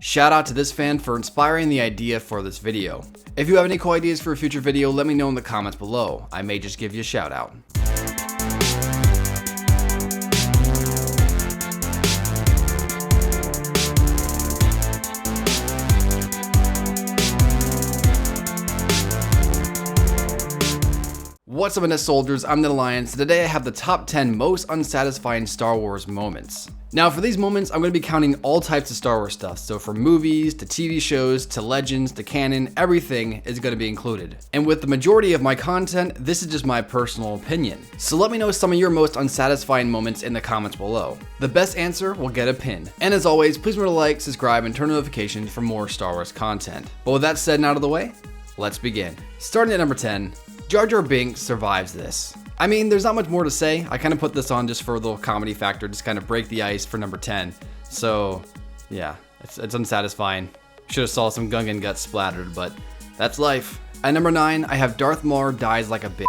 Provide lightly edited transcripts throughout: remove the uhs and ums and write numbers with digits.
Shout out to this fan for inspiring the idea for this video. If you have any cool ideas for a future video, let me know in the comments below. I may just give you a shout out. What's up, NS soldiers? I'm the Alliance. Today I have the top 10 most unsatisfying Star Wars moments. Now for these moments, I'm going to be counting all types of Star Wars stuff. So from movies, to TV shows, to legends, to canon, everything is going to be included. And with the majority of my content, this is just my personal opinion. So let me know some of your most unsatisfying moments in the comments below. The best answer will get a pin. And as always, please remember to like, subscribe, and turn notifications for more Star Wars content. But with that said and out of the way, let's begin. Starting at number 10. Jar Jar Binks survives this. I mean, there's not much more to say. I kind of put this on just for a little comedy factor, just kind of break the ice for number 10. So, yeah, it's unsatisfying. Should have saw some Gungan guts splattered, but that's life. At number 9, I have Darth Maul dies like a bitch.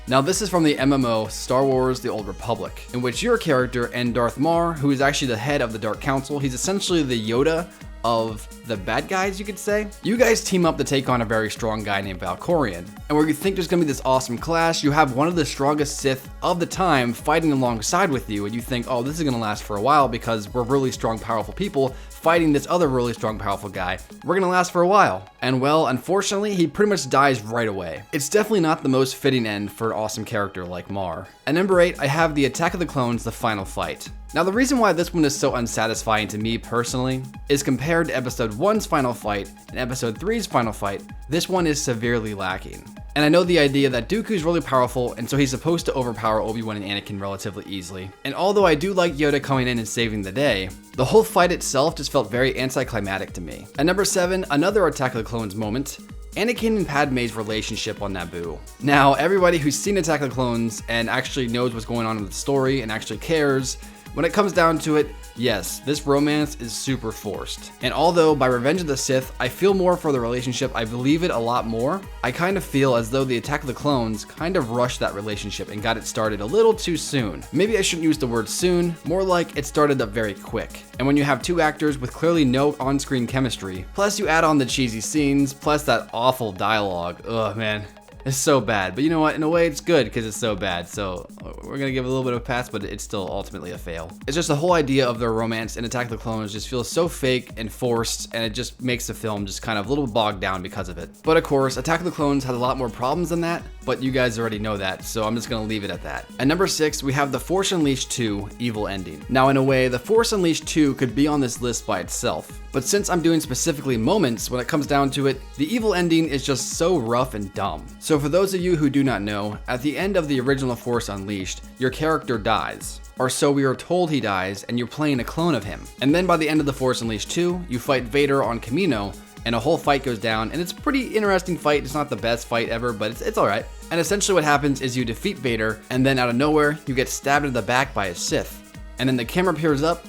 Now this is from the MMO Star Wars The Old Republic, in which your character and Darth Maul, who is actually the head of the Dark Council, he's essentially the Yoda of the bad guys, you could say. You guys team up to take on a very strong guy named Valkorion. And where you think there's gonna be this awesome clash, you have one of the strongest Sith of the time fighting alongside with you, and you think, oh, this is gonna last for a while because we're really strong, powerful people fighting this other really strong, powerful guy. We're gonna last for a while. And well, unfortunately, he pretty much dies right away. It's definitely not the most fitting end for an awesome character like Mar. At number 8, I have the Attack of the Clones, the final fight. Now the reason why this one is so unsatisfying to me personally is compared to episode 1's final fight and episode 3's final fight, this one is severely lacking. And I know the idea that Dooku's really powerful, and so he's supposed to overpower Obi-Wan and Anakin relatively easily. And although I do like Yoda coming in and saving the day, the whole fight itself just felt very anticlimactic to me. At number 7, another Attack of the Clones moment. Anakin and Padme's relationship on Naboo. Now, everybody who's seen Attack of the Clones and actually knows what's going on in the story and actually cares, when it comes down to it, yes, this romance is super forced. And although by Revenge of the Sith, I feel more for the relationship, I believe it a lot more, I kind of feel as though the Attack of the Clones kind of rushed that relationship and got it started a little too soon. Maybe I shouldn't use the word soon, more like it started up very quick. And when you have two actors with clearly no on-screen chemistry, plus you add on the cheesy scenes, plus that awful dialogue, ugh man. It's so bad, but you know what? In a way, it's good because it's so bad. So we're gonna give it a little bit of a pass, but it's still ultimately a fail. It's just the whole idea of their romance in Attack of the Clones just feels so fake and forced, and it just makes the film just kind of a little bogged down because of it. But of course, Attack of the Clones has a lot more problems than that, but you guys already know that, so I'm just gonna leave it at that. At number 6, we have The Force Unleashed 2 Evil Ending. Now in a way, The Force Unleashed 2 could be on this list by itself, but since I'm doing specifically moments, when it comes down to it, the evil ending is just so rough and dumb. So for those of you who do not know, at the end of the original Force Unleashed, your character dies. Or so we are told he dies, and you're playing a clone of him. And then by the end of The Force Unleashed 2, you fight Vader on Kamino, and a whole fight goes down, and it's a pretty interesting fight. It's not the best fight ever, but it's alright. And essentially what happens is you defeat Vader, and then out of nowhere, you get stabbed in the back by a Sith. And then the camera peers up,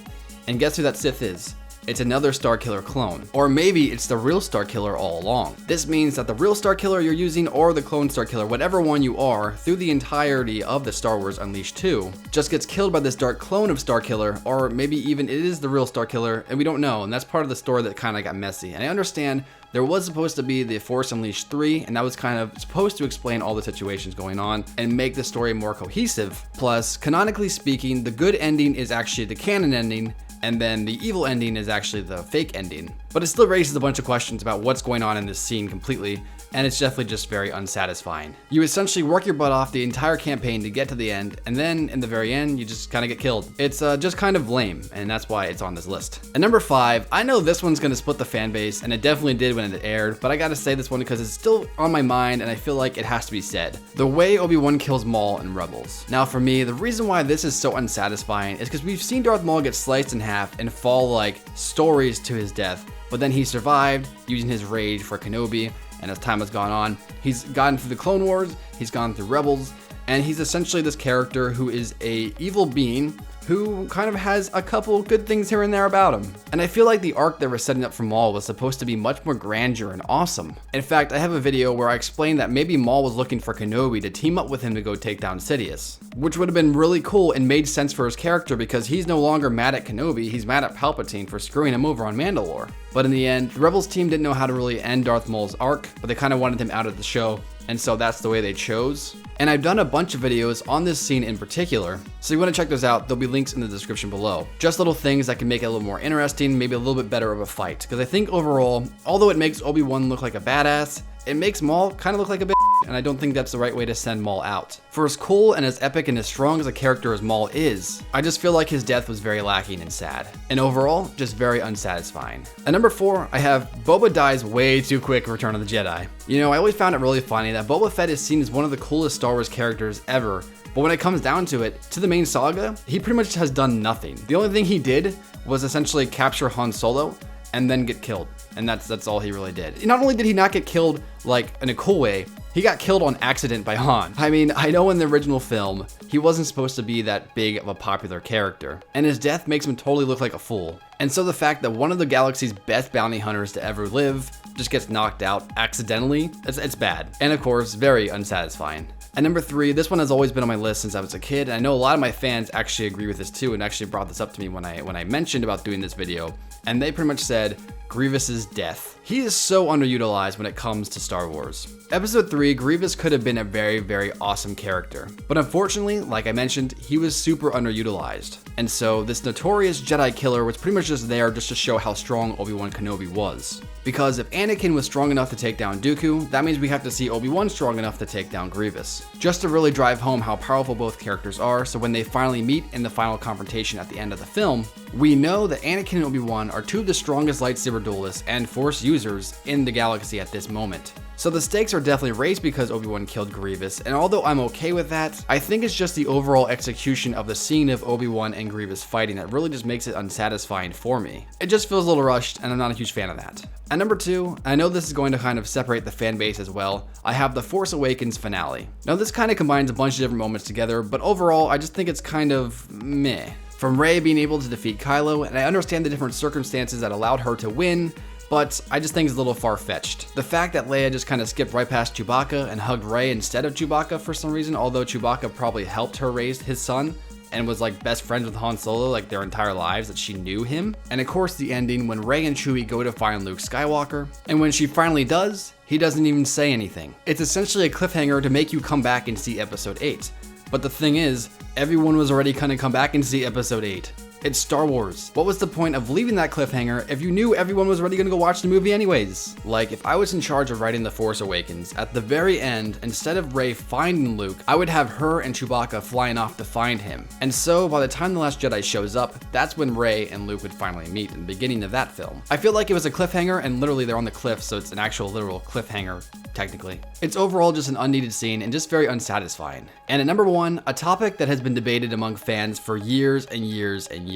and guess who that Sith is? It's another Starkiller clone. Or maybe it's the real Starkiller all along. This means that the real Starkiller you're using or the clone Starkiller, whatever one you are, through the entirety of the Star Wars Unleashed 2, just gets killed by this dark clone of Starkiller, or maybe even it is the real Starkiller, and we don't know, and that's part of the story that kind of got messy. And I understand there was supposed to be the Force Unleashed 3, and that was kind of supposed to explain all the situations going on and make the story more cohesive. Plus, canonically speaking, the good ending is actually the canon ending, and then the evil ending is actually the fake ending. But it still raises a bunch of questions about what's going on in this scene completely, and it's definitely just very unsatisfying. You essentially work your butt off the entire campaign to get to the end, and then in the very end, you just kind of get killed. It's just kind of lame, and that's why it's on this list. At number 5, I know this one's gonna split the fan base, and it definitely did when it aired, but I gotta say this one because it's still on my mind, and I feel like it has to be said. The way Obi-Wan kills Maul in Rebels. Now for me, the reason why this is so unsatisfying is because we've seen Darth Maul get sliced in half and fall like stories to his death, but then he survived using his rage for Kenobi, and as time has gone on, he's gotten through the Clone Wars, he's gone through Rebels, and he's essentially this character who is a evil being who kind of has a couple good things here and there about him. And I feel like the arc they were setting up for Maul was supposed to be much more grandeur and awesome. In fact, I have a video where I explained that maybe Maul was looking for Kenobi to team up with him to go take down Sidious, which would have been really cool and made sense for his character because he's no longer mad at Kenobi, he's mad at Palpatine for screwing him over on Mandalore. But in the end, the Rebels team didn't know how to really end Darth Maul's arc, but they kind of wanted him out of the show, and so that's the way they chose. And I've done a bunch of videos on this scene in particular, so if you want to check those out, there'll be links in the description below. Just little things that can make it a little more interesting, maybe a little bit better of a fight. Because I think overall, although it makes Obi-Wan look like a badass, it makes Maul kind of look like a bitch, and I don't think that's the right way to send Maul out. For as cool and as epic and as strong as a character as Maul is, I just feel like his death was very lacking and sad. And overall, just very unsatisfying. At number 4, I have Boba dies way too quick in Return of the Jedi. You know, I always found it really funny that Boba Fett is seen as one of the coolest Star Wars characters ever, but when it comes down to it, to the main saga, he pretty much has done nothing. The only thing he did was essentially capture Han Solo and then get killed. And that's all he really did. Not only did he not get killed like in a cool way, he got killed on accident by Han. I mean, I know in the original film, he wasn't supposed to be that big of a popular character, and his death makes him totally look like a fool. And so the fact that one of the galaxy's best bounty hunters to ever live just gets knocked out accidentally, it's bad. And of course, very unsatisfying. At number 3, this one has always been on my list since I was a kid, and I know a lot of my fans actually agree with this too, and actually brought this up to me when I mentioned about doing this video, and they pretty much said, Grievous's death. He is so underutilized when it comes to Star Wars. Episode 3, Grievous could have been a very, very awesome character, but unfortunately, like I mentioned, he was super underutilized. And so this notorious Jedi killer was pretty much just there just to show how strong Obi-Wan Kenobi was. Because if Anakin was strong enough to take down Dooku, that means we have to see Obi-Wan strong enough to take down Grievous. Just to really drive home how powerful both characters are, so when they finally meet in the final confrontation at the end of the film, we know that Anakin and Obi-Wan are two of the strongest lightsaber duelists and Force users in the galaxy at this moment. So the stakes are definitely raised because Obi-Wan killed Grievous, and although I'm okay with that, I think it's just the overall execution of the scene of Obi-Wan and Grievous fighting that really just makes it unsatisfying for me. It just feels a little rushed, and I'm not a huge fan of that. At number 2, I know this is going to kind of separate the fan base as well, I have the Force Awakens finale. Now this kind of combines a bunch of different moments together, but overall I just think it's kind of meh. From Rey being able to defeat Kylo, and I understand the different circumstances that allowed her to win, but I just think it's a little far-fetched. The fact that Leia just kind of skipped right past Chewbacca and hugged Rey instead of Chewbacca for some reason, although Chewbacca probably helped her raise his son and was like best friends with Han Solo like their entire lives, that she knew him. And of course the ending when Rey and Chewie go to find Luke Skywalker, and when she finally does, he doesn't even say anything. It's essentially a cliffhanger to make you come back and see episode 8. But the thing is, everyone was already gonna come back and see episode 8. It's Star Wars. What was the point of leaving that cliffhanger if you knew everyone was already gonna go watch the movie anyways? Like, if I was in charge of writing The Force Awakens, at the very end, instead of Rey finding Luke, I would have her and Chewbacca flying off to find him. And so, by the time The Last Jedi shows up, that's when Rey and Luke would finally meet in the beginning of that film. I feel like it was a cliffhanger, and literally they're on the cliff, so it's an actual literal cliffhanger, technically. It's overall just an unneeded scene and just very unsatisfying. And at number 1, a topic that has been debated among fans for years and years and years.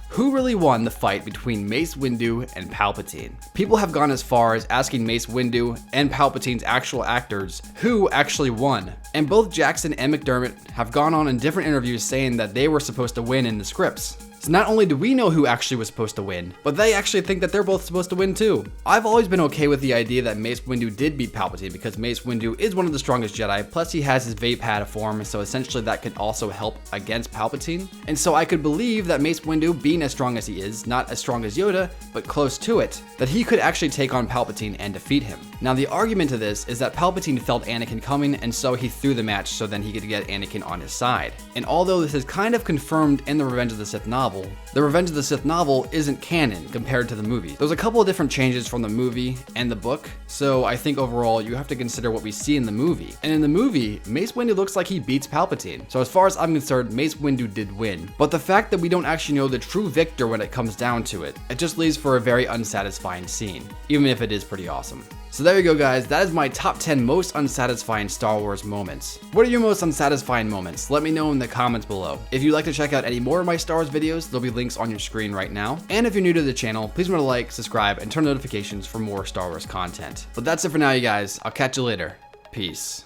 Who really won the fight between Mace Windu and Palpatine? People have gone as far as asking Mace Windu and Palpatine's actual actors who actually won. And both Jackson and McDermott have gone on in different interviews saying that they were supposed to win in the scripts. So not only do we know who actually was supposed to win, but they actually think that they're both supposed to win too. I've always been okay with the idea that Mace Windu did beat Palpatine because Mace Windu is one of the strongest Jedi, plus he has his Vape-Pad form, so essentially that could also help against Palpatine. And so I could believe that Mace Windu, being as strong as he is, not as strong as Yoda, but close to it, that he could actually take on Palpatine and defeat him. Now the argument to this is that Palpatine felt Anakin coming, and so he threw the match so then he could get Anakin on his side. And although this is kind of confirmed in the Revenge of the Sith novel, the Revenge of the Sith novel isn't canon compared to the movie. There's a couple of different changes from the movie and the book, so I think overall you have to consider what we see in the movie. And in the movie, Mace Windu looks like he beats Palpatine. So as far as I'm concerned, Mace Windu did win. But the fact that we don't actually know the true victor when it comes down to it, it just leaves for a very unsatisfying scene, even if it is pretty awesome. So there you go guys, that is my top 10 most unsatisfying Star Wars moments. What are your most unsatisfying moments? Let me know in the comments below. If you'd like to check out any more of my Star Wars videos, there'll be links on your screen right now. And if you're new to the channel, please remember to like, subscribe, and turn notifications for more Star Wars content. But that's it for now you guys, I'll catch you later. Peace.